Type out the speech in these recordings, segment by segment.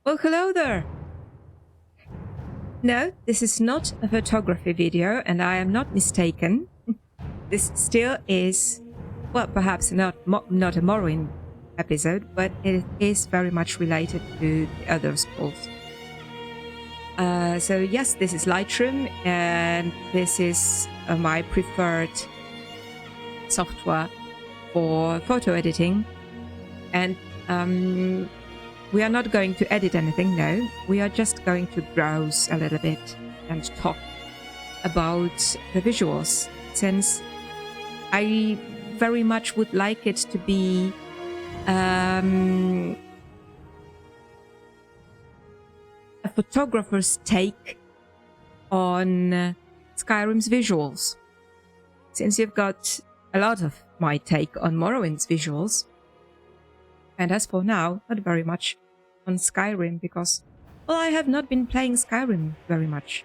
Well, hello there. No, this is not a photography video, and I am not mistaken. This still is, well, perhaps not a Morrowind episode, but it is very much related to the other schools. So yes, this is Lightroom, and this is my preferred software for photo editing. And we are not going to edit anything, no. We are just going to browse a little bit and talk about the visuals, since I very much would like it to be a photographer's take on Skyrim's visuals. Since you've got a lot of my take on Morrowind's visuals, and as for now, not very much on Skyrim, because, well, I have not been playing Skyrim very much.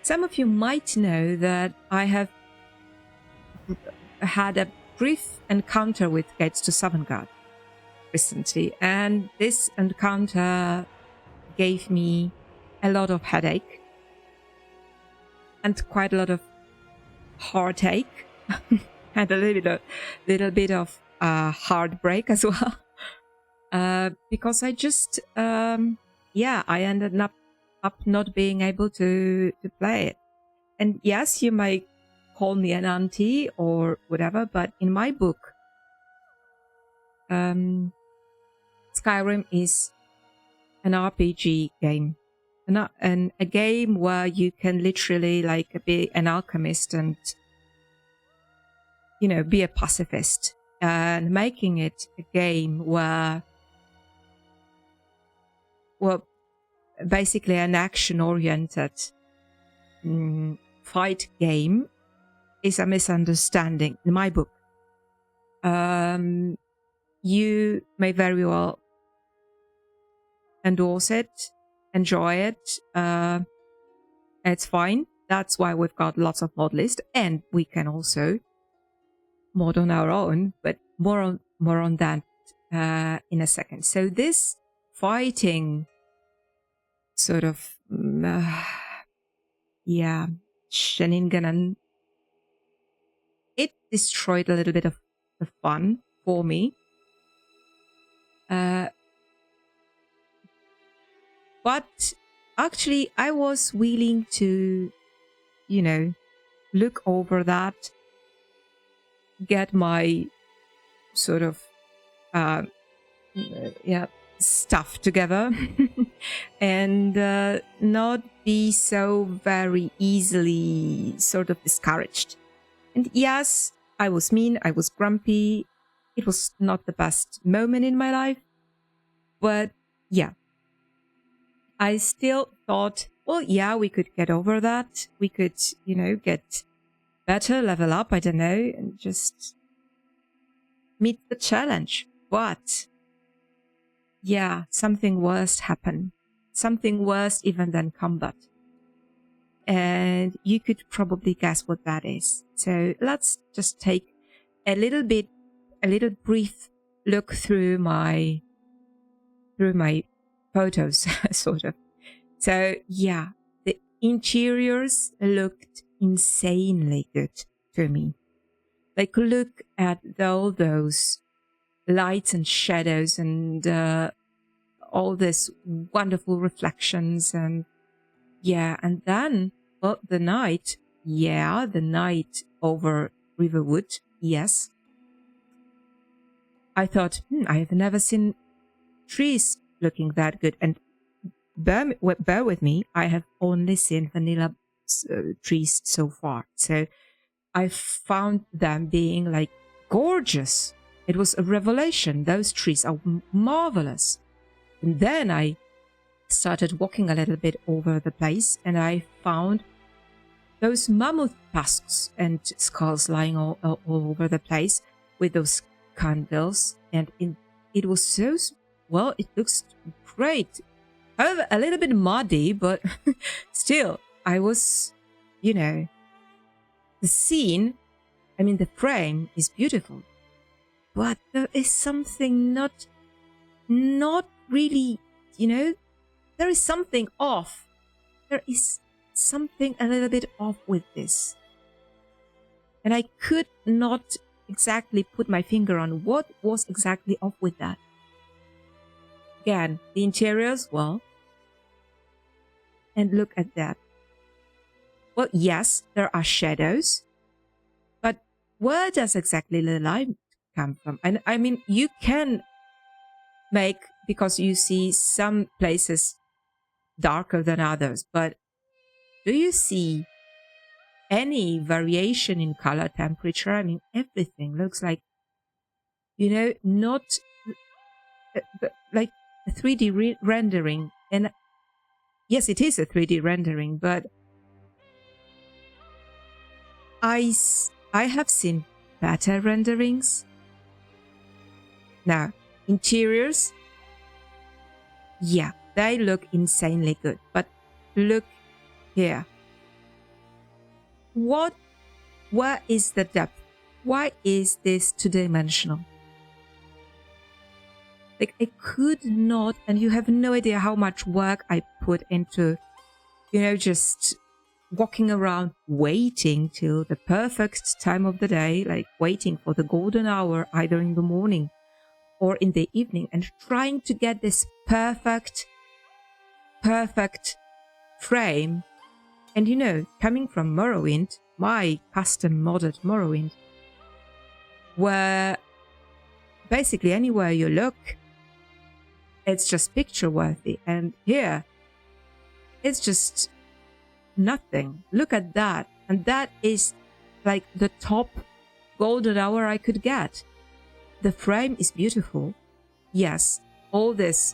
Some of you might know that I have had a brief encounter with Gates to Sovngarde recently, and this encounter gave me a lot of headache and quite a lot of heartache and a little bit of heartbreak as well. Because I just, I ended up not being able to play it. And yes, you might call me an auntie or whatever, but in my book, Skyrim is an RPG game. And a game where you can literally be an alchemist and, be a pacifist. And making it a game where, well, basically an action-oriented fight game is a misunderstanding in my book. You may very well endorse it, enjoy it. It's fine. That's why we've got lots of modlists, and we can also mod on our own, but more on that in a second. So this fighting sort of shenanigan, it destroyed a little bit of the fun for me. But actually I was willing to, look over that, get my sort of stuff together and not be so very easily sort of discouraged. And yes, I was mean, I was grumpy. It was not the best moment in my life, but yeah, I still thought, well, yeah, we could get over that. We could, get better, level up, I don't know, and just meet the challenge. But yeah, something worse happened. Something worse even than combat. And you could probably guess what that is. So let's just take a little brief look through my photos, sort of. So yeah, the interiors looked insanely good to me. Like, look at all those lights and shadows and all this wonderful reflections, and and then, well, the night over Riverwood. Yes, I thought, I have never seen trees looking that good. And bear with me, I have only seen vanilla trees so far, so I found them being like gorgeous. It was a revelation. Those trees are marvelous. And then I started walking a little bit over the place, and I found those mammoth tusks and skulls lying all over the place with those candles. And it was so, well, it looks great. However, a little bit muddy, but still, I was, the scene, the frame is beautiful. But there is something not really, there is something off. There is something a little bit off with this. And I could not exactly put my finger on what was exactly off with that. Again, the interiors, well, and look at that. Well, yes, there are shadows, but where does exactly the light come from? And I mean, you can make, because you see some places darker than others, but do you see any variation in color temperature? I mean, everything looks like, not like a 3D rendering. And yes, it is a 3D rendering, but I have seen better renderings. Now, interiors, yeah, they look insanely good, but look here. Where is the depth? Why is this two-dimensional? Like, I could not, and you have no idea how much work I put into, just walking around, waiting till the perfect time of the day, like waiting for the golden hour, either in the morning or in the evening, and trying to get this perfect frame. And coming from Morrowind, my custom modded Morrowind, where basically anywhere you look, it's just picture worthy. And here, it's just nothing. Look at that. And that is like the top golden hour I could get. The frame is beautiful. Yes, all this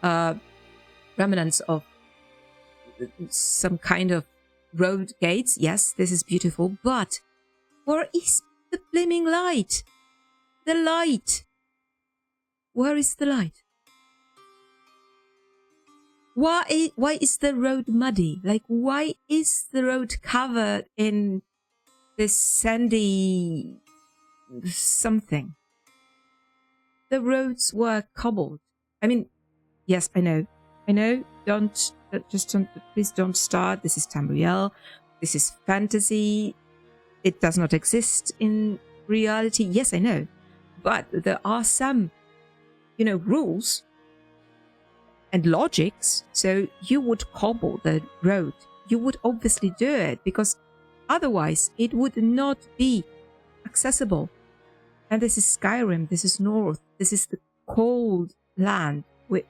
remnants of some kind of road gates. Yes, this is beautiful. But where is the blimmin' light? The light. Where is the light? Why is the road muddy? Like, why is the road covered in this sandy something? The roads were cobbled. I mean, yes, I know. Please don't start. This is Tamriel. This is fantasy. It does not exist in reality. Yes, I know. But there are some, rules and logics. So you would cobble the road. You would obviously do it, because otherwise it would not be accessible. And this is Skyrim. This is North. This is the cold land with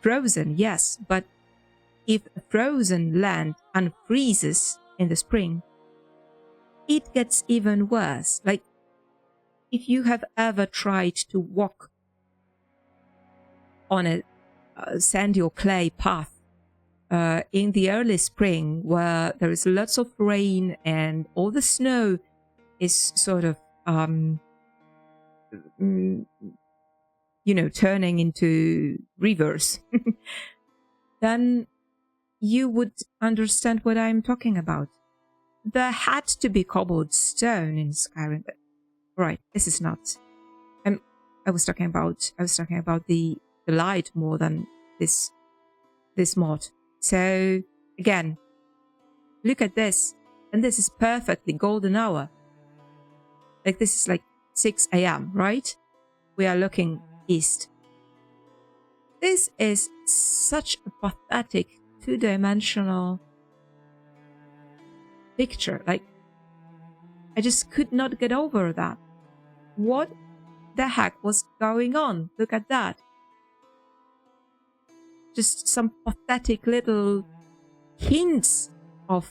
frozen, yes. But if frozen land unfreezes in the spring, it gets even worse. Like, if you have ever tried to walk on a sandy or clay path in the early spring, where there is lots of rain and all the snow is sort of turning into rivers, then you would understand what I'm talking about. There had to be cobbled stone in Skyrim. Right, this is not. I was talking about the light more than this mod. So again, look at this, and this is perfectly golden hour. Like, this is like 6 a.m., right? We are looking east. This is such a pathetic two-dimensional picture. Like, I just could not get over that. What the heck was going on? Look at that. Just some pathetic little hints of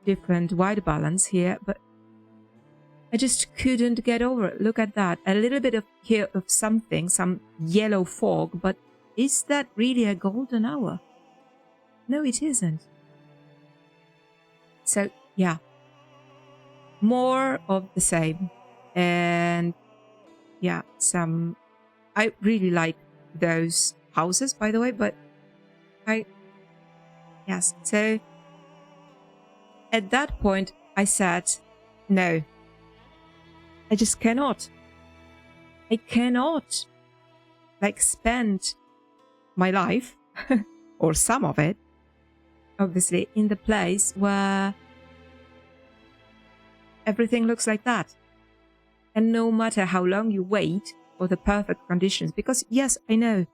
different white balance here, but I just couldn't get over it. Look at that. A little bit of here of something, some yellow fog, but is that really a golden hour? No, it isn't. So, yeah. More of the same. And yeah, I really like those houses, by the way, but yes. So at that point, I said, no, I just cannot. I cannot, spend my life or some of it, obviously, in the place where everything looks like that. And no matter how long you wait for the perfect conditions, because yes, I know,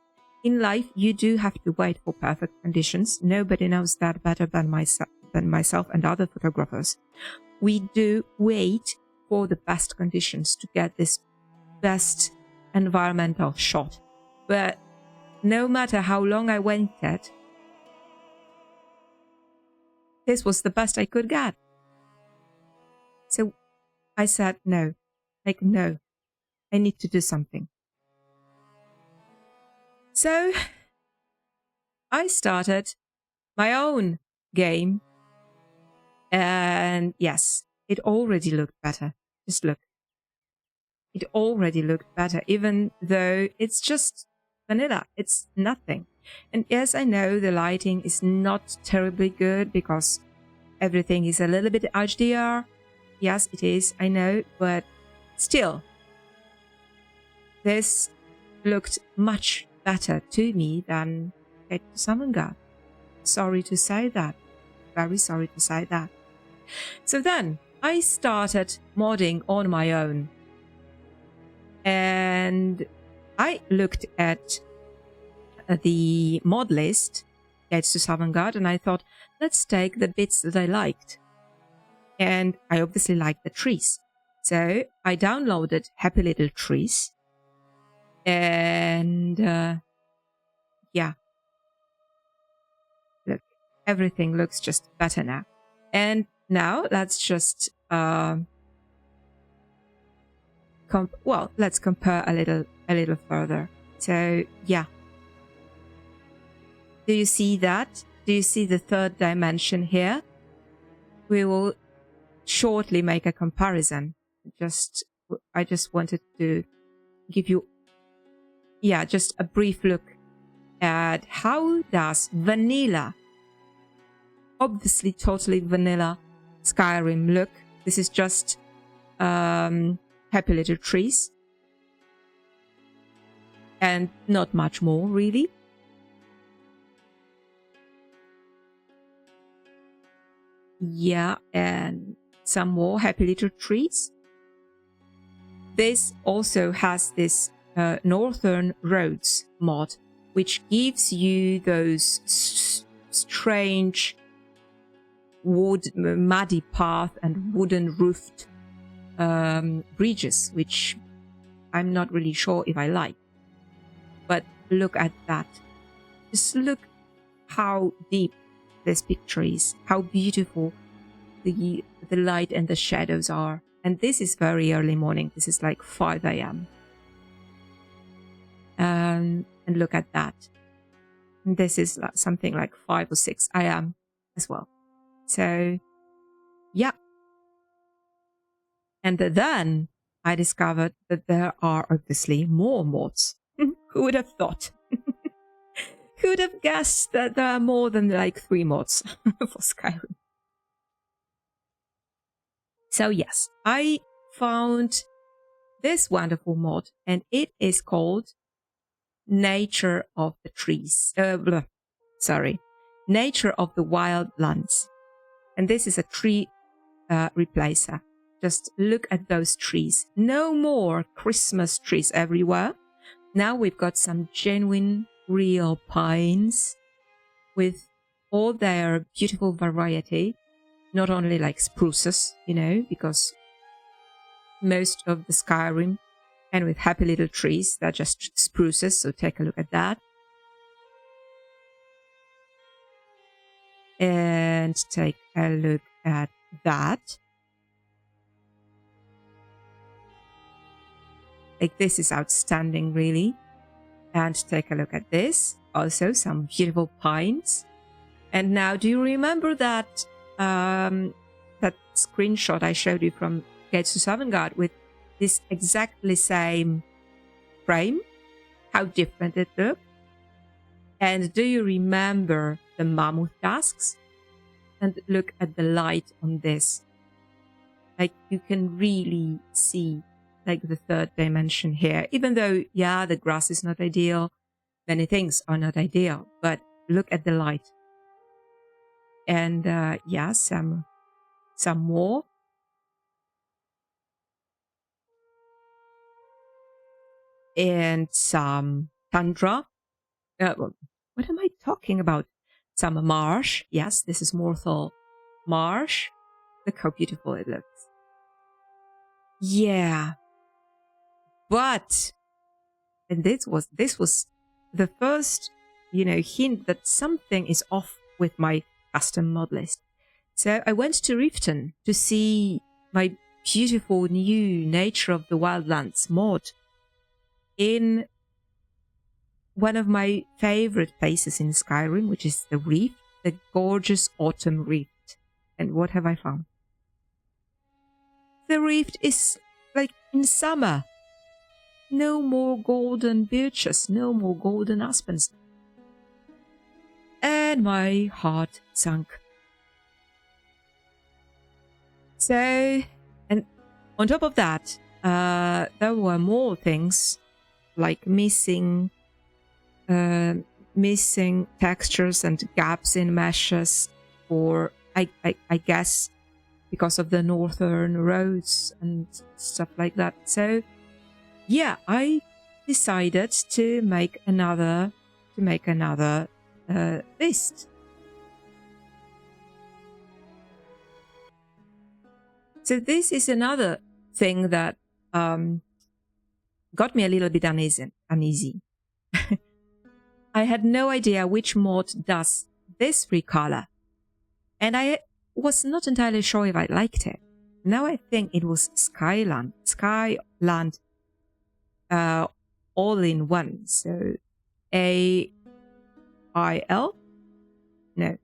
in life you do have to wait for perfect conditions. Nobody knows that better than myself and other photographers. We do wait for the best conditions to get this best environmental shot. But no matter how long I waited, this was the best I could get. So I said, no, no, I need to do something. So I started my own game. And yes, it already looked better. Just look. It already looked better, even though it's just vanilla. It's nothing. And yes, I know the lighting is not terribly good because everything is a little bit HDR. Yes, it is, I know, but still, this looked much better to me than Savangard. Sorry to say that. Very sorry to say that. So then I started modding on my own. And I looked at the mod list, Guides to Savangard, and I thought, let's take the bits that I liked. And I obviously liked the trees. So I downloaded Happy Little Trees. And yeah, look, everything looks just better now. And now let's just let's compare a little further. So yeah, do you see that? Do you see the third dimension here? We will shortly make a comparison. I just wanted to give you, just a brief look at how does vanilla, obviously totally vanilla Skyrim look. This is just Happy Little Trees and not much more really. Yeah, and some more Happy Little Trees. This also has this Northern Roads mod, which gives you those strange muddy path and wooden roofed bridges, which I'm not really sure if I like. But look at that. Just look how deep this picture is, how beautiful the light and the shadows are. And this is very early morning. This is like 5 a.m. And look at that. And this is something like 5 or 6 a.m. as well. So, yeah. And then I discovered that there are obviously more mods. Who would have thought? Who would have guessed that there are more than like 3 mods for Skyrim? So yes, I found this wonderful mod, and it is called Nature of the Trees. Nature of the Wildlands. And this is a tree replacer. Just look at those trees. No more Christmas trees everywhere. Now we've got some genuine, real pines with all their beautiful variety. Not only like spruces, because most of the Skyrim and with Happy Little Trees, they're just spruces. So take a look at that. And take a look at that. Like, this is outstanding, really. And take a look at this. Also, some beautiful pines. And now, do you remember that that screenshot I showed you from Gates to Savangard with this exactly same frame? How different it looked. And do you remember the mammoth tusks? And look at the light on this. Like, you can really see like the third dimension here. Even though, the grass is not ideal, many things are not ideal, but look at the light. And yeah, some more. And some tundra. What am I talking about? Some marsh. Yes, this is Morthal marsh. Look how beautiful it looks. Yeah. But, and this was the first, hint that something is off with my custom mod list. So I went to Riften to see my beautiful new Nature of the Wildlands mod in one of my favorite places in Skyrim, which is the Rift, the gorgeous autumn Rift. And what have I found? The Rift is like in summer. No more golden birches, no more golden aspens. And my heart sunk. So, and on top of that, there were more things like missing textures and gaps in meshes, or I guess because of the northern roads and stuff like that. So yeah, I decided to make another list. So this is another thing that got me a little bit uneasy. I had no idea which mod does this recolor, and I was not entirely sure if I liked it. Now I think it was Skyland all in one. So A-I-L? No.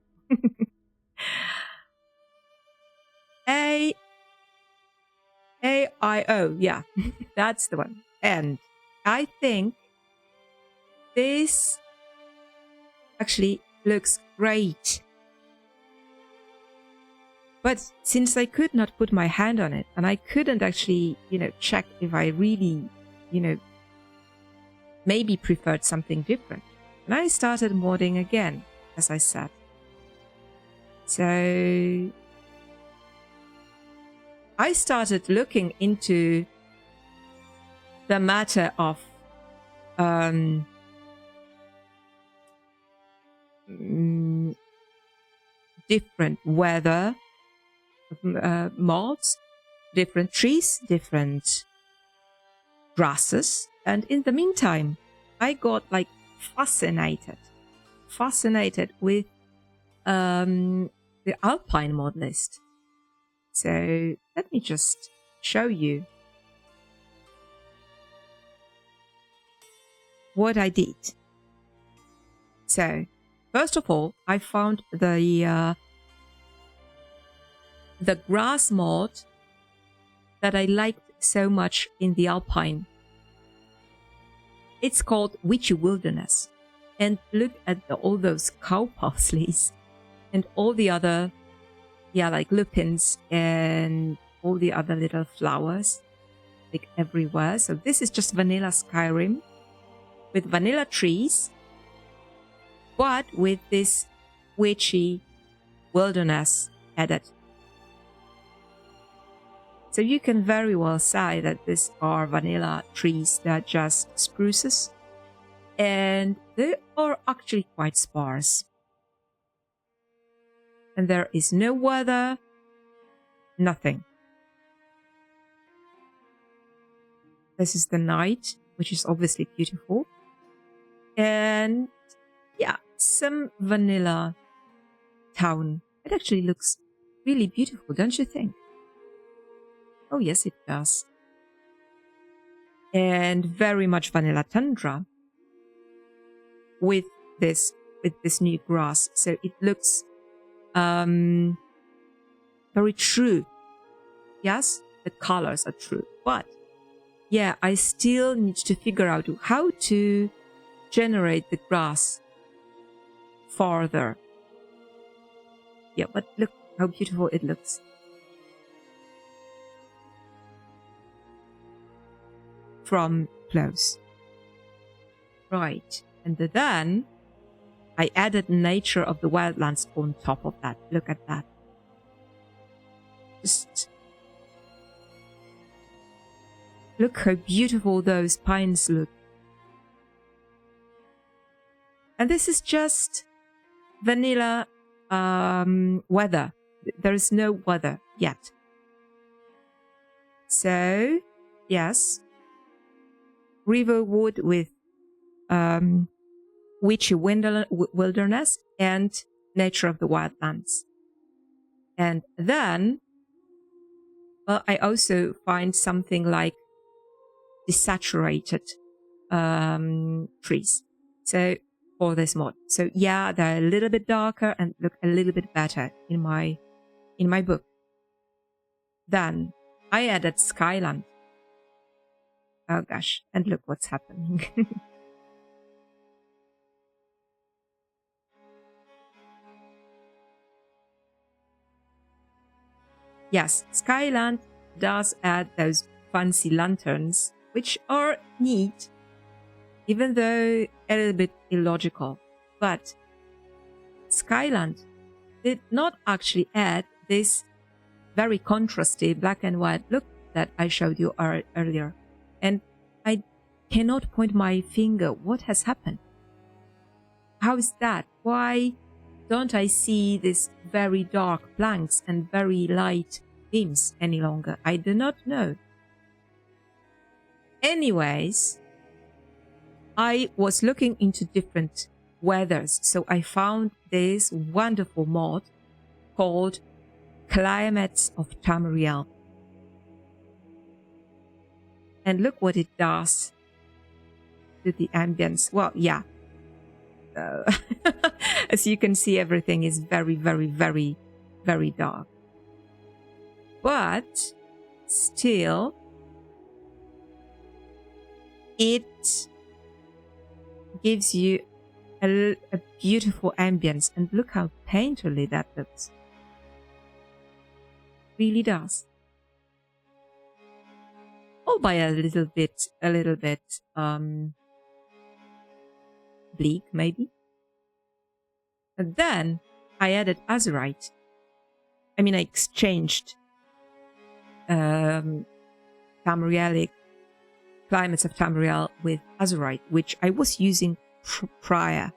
A-I-O, yeah, that's the one. And I think this actually looks great. But since I could not put my hand on it, and I couldn't actually, check if I really, maybe preferred something different, and I started modding again, as I said. So I started looking into the matter of different weather mods, different trees, different grasses, and in the meantime I got like fascinated with the alpine mod list. So let me just show you what I did. So first of all, I found the grass mod that I liked so much in the alpine. It's called Witchy Wilderness, and look at all those cow parsleys and all the other, like lupins and all the other little flowers, like everywhere. So this is just vanilla Skyrim with vanilla trees, but with this witchy wilderness added. So you can very well say that these are vanilla trees. They're just spruces, and they are actually quite sparse. And there is no weather, nothing. This is the night, which is obviously beautiful. And yeah, some vanilla town. It actually looks really beautiful, don't you think? Oh yes, it does. And very much vanilla tundra with this new grass. So it looks very true. Yes, the colors are true. But yeah, I still need to figure out how to generate the grass farther. Yeah, but look how beautiful it looks. From close. Right. And then I added nature of the wildlands on top of that. Look at that. Just look how beautiful those pines look. And this is just vanilla weather. There is no weather yet. So, yes, riverwood with witchy wilderness and nature of the wildlands. And then, well, I also find something like desaturated trees. So for this mod. So yeah, they're a little bit darker and look a little bit better in my book. Then I added Skyland. Oh gosh, and look what's happening. Yes, Skyland does add those fancy lanterns, which are neat, even though a little bit illogical. But Skyland did not actually add this very contrasty black and white look that I showed you earlier. And I cannot point my finger. What has happened? How is that? Why don't I see these very dark blanks and very light themes any longer? I do not know. Anyways, I was looking into different weathers, so I found this wonderful mod called Climates of Tamriel. And look what it does to the ambience. Well, yeah. As you can see, everything is very, very, very, very dark. But still, it gives you a beautiful ambience. And look how painterly that looks. Really does. All by a little bit bleak, maybe. And then I added azurite. I mean, I exchanged Tamrielic Climates of Tamriel with azurite, which I was using prior.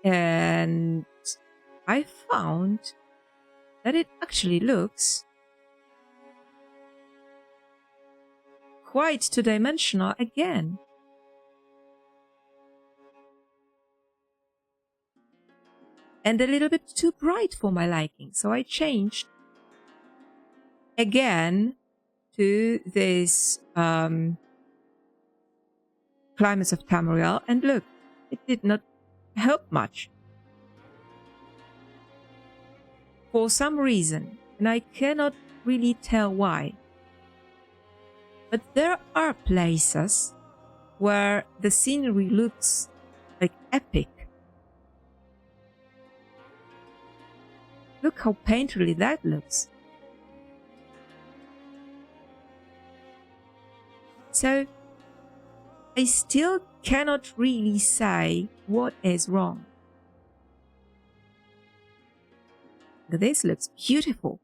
And I found that it actually looks quite two-dimensional again. And a little bit too bright for my liking. So I changed again to this Climates of Tamriel. And look, it did not help much. For some reason, and I cannot really tell why. But there are places where the scenery looks like epic. Look how painterly that looks. So, I still cannot really say what is wrong. This looks beautiful.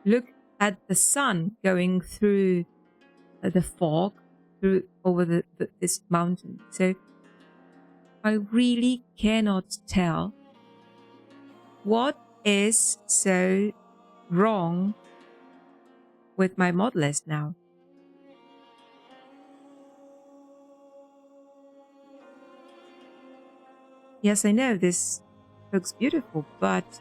Look at the sun going through the fog, over this mountain. So I really cannot tell what is so wrong with my mod list now. Yes, I know this looks beautiful, but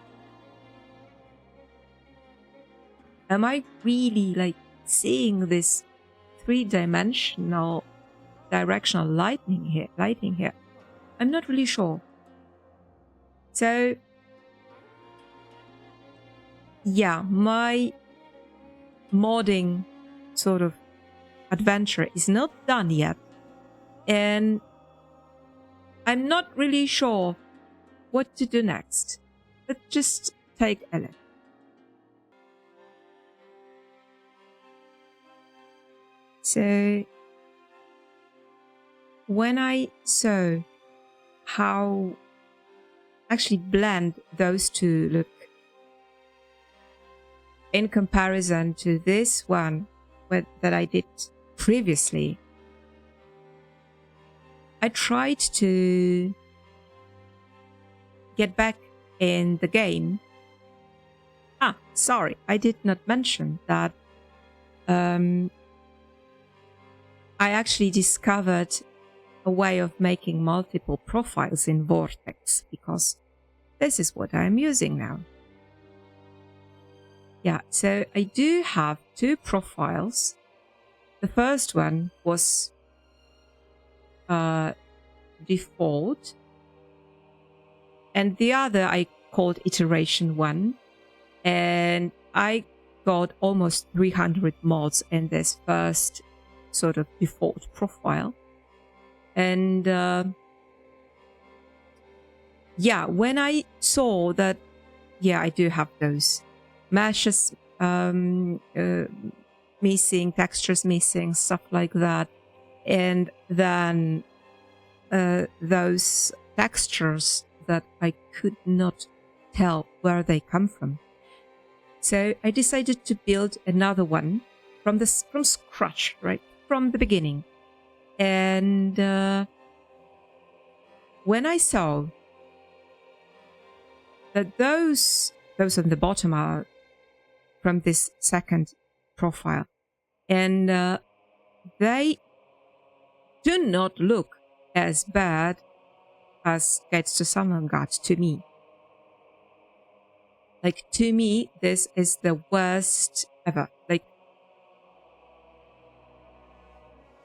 am I really like seeing this three-dimensional directional lighting here? I'm not really sure. So yeah, my modding sort of adventure is not done yet, and I'm not really sure what to do next. Let's just take a look. So when I saw how actually bland those two look in comparison to this one that I did previously, I tried to get back in the game. Sorry, I did not mention that I actually discovered a way of making multiple profiles in Vortex, because this is what I'm using now. Yeah, so I do have two profiles. The first one was default, and the other I called iteration 1, and I got almost 300 mods in this first sort of default profile. And yeah, when I saw that, yeah, I do have those meshes missing, textures missing, stuff like that, and then those textures that I could not tell where they come from. So I decided to build another one from scratch, right from the beginning. And when I saw that those on the bottom are from this second profile, and they do not look as bad as Guides to Sovngarde to me. Like, to me, this is the worst ever. Like,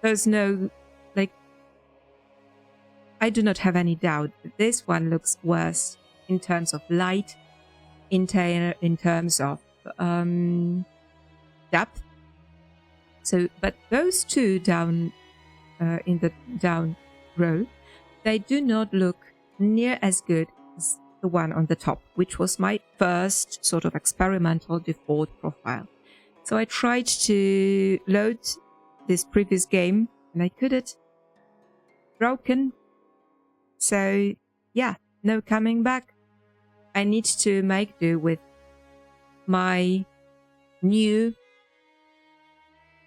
there's no, like, I do not have any doubt that this one looks worse in terms of light, in terms of depth. So, but those two down in the down row, they do not look near as good as the one on the top, which was my first sort of experimental default profile. So I tried to load this previous game and I couldn't. Broken. So yeah, no coming back. I need to make do with my new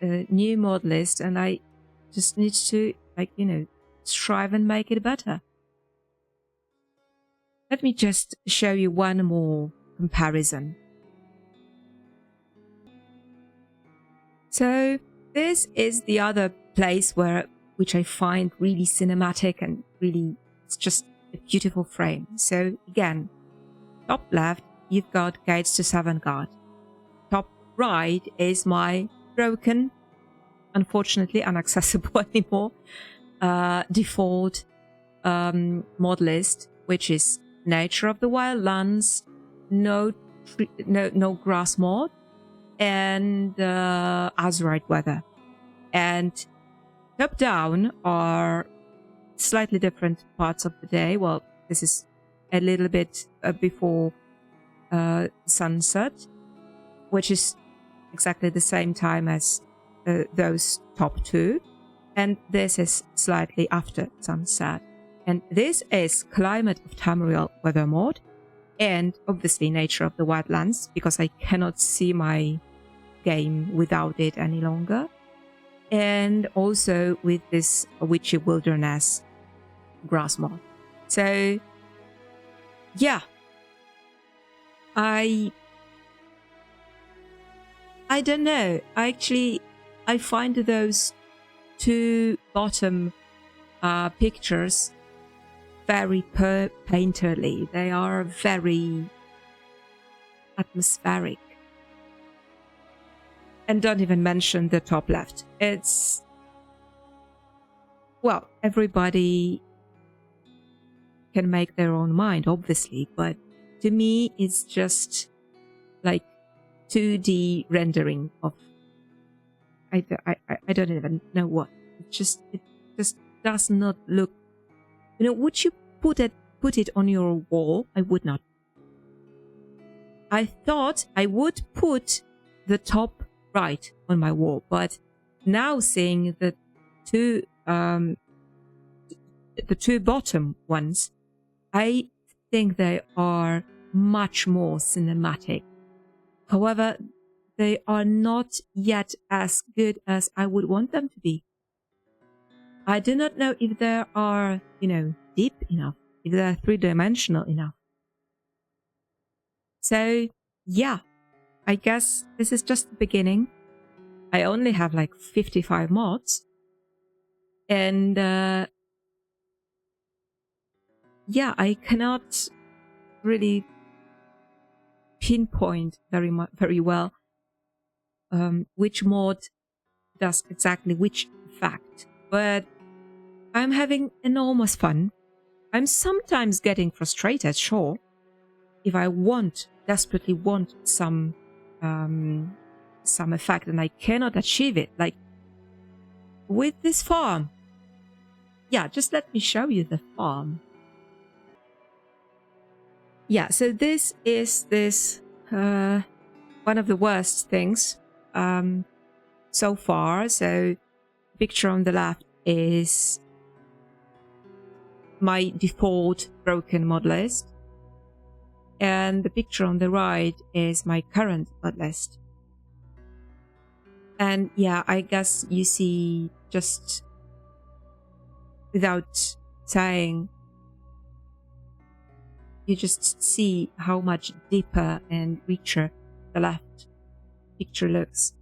mod list, and I just need to, like, strive and make it better. Let me just show you one more comparison. So this is the other place which I find really cinematic and really, it's just a beautiful frame. So again, top left, you've got Guides to Sovngarde. Top right is my broken, unfortunately inaccessible anymore, default mod list, which is Nature of the Wildlands, no grass mod, and Azurite weather. And top down are slightly different parts of the day. Well, this is a little bit before sunset, which is exactly the same time as those top two. And this is slightly after sunset. And this is Climate of Tamriel weather mode, and obviously Nature of the Wildlands, because I cannot see my game without it any longer. And also with this Witchy Wilderness grass mod. So yeah, I don't know. I find those two bottom pictures very painterly. They are very atmospheric. And don't even mention the top left. It's, well, everybody can make their own mind, obviously, but to me, it's just like 2D rendering of, I don't even know what. It just does not look, would you put it on your wall? I would not. I thought I would put the top right on my wall, but now seeing the two the two bottom ones, I think they are much more cinematic. However, they are not yet as good as I would want them to be. I do not know if they are, deep enough, if they are three-dimensional enough. So, yeah, I guess this is just the beginning. I only have like 55 mods. And, yeah, I cannot really pinpoint very well which mod does exactly which effect. But I'm having enormous fun. I'm sometimes getting frustrated, sure. If I desperately want some effect and I cannot achieve it, like with this farm. Yeah, just let me show you the farm. Yeah, so this is one of the worst things so far. So the picture on the left is my default broken mod list. And the picture on the right is my current mod list. And yeah, I guess you see, just without saying, you just see how much deeper and richer the left picture looks.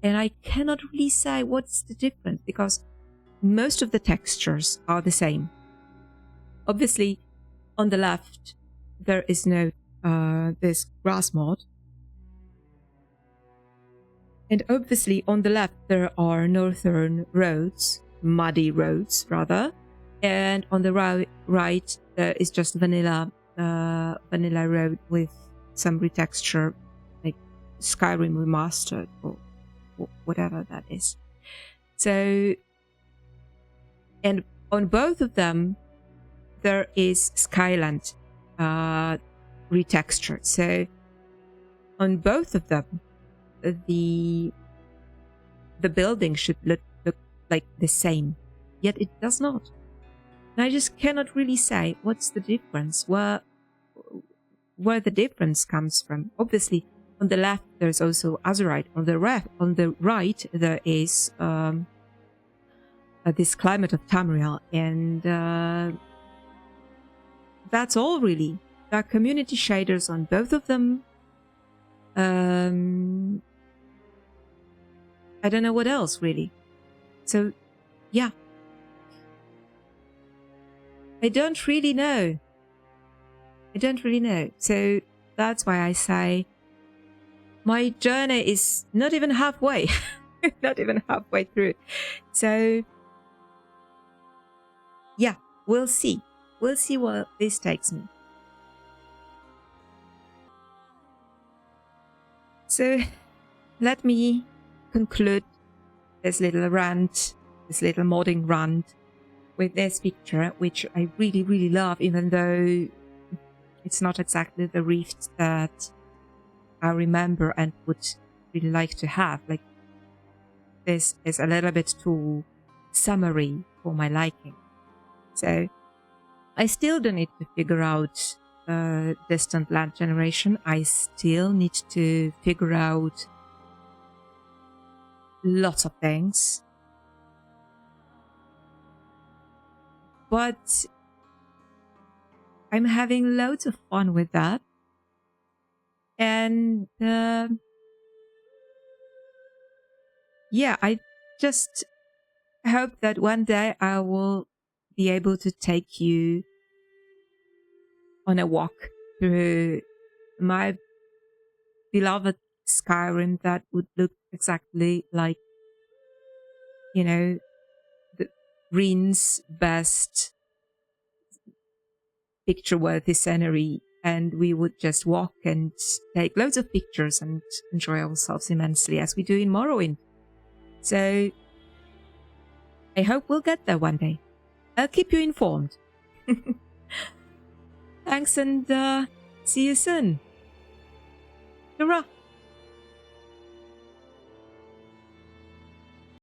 And I cannot really say what's the difference, because most of the textures are the same. Obviously, on the left, there is no this grass mod. And obviously, on the left, there are northern roads, muddy roads, rather. And on the right, there is just vanilla road with some retexture, like Skyrim remastered or whatever that is. So, and on both of them, there is Skyland retextured. So on both of them, the building should look like the same, yet it does not. And I just cannot really say what's the difference, where the difference comes from. Obviously, on the left there's also azurite. On the right there is this climate of Tamriel, and that's all really. There are community shaders on both of them. I don't know what else really. So yeah, I don't really know. So that's why I say my journey is not even halfway. Not even halfway through. So yeah, we'll see. We'll see where this takes me. So let me conclude this little rant, this little modding rant, with this picture, which I really, really love, even though it's not exactly the rift that I remember and would really like to have. Like, this is a little bit too summery for my liking. So I still don't need to figure out distant land generation. I still need to figure out lots of things. But I'm having loads of fun with that. And yeah, I just hope that one day I will be able to take you on a walk through my beloved Skyrim that would look exactly like, the Rin's best picture-worthy scenery, and we would just walk and take loads of pictures and enjoy ourselves immensely as we do in Morrowind. So I hope we'll get there one day. I'll keep you informed. Thanks, and see you soon. Hurrah!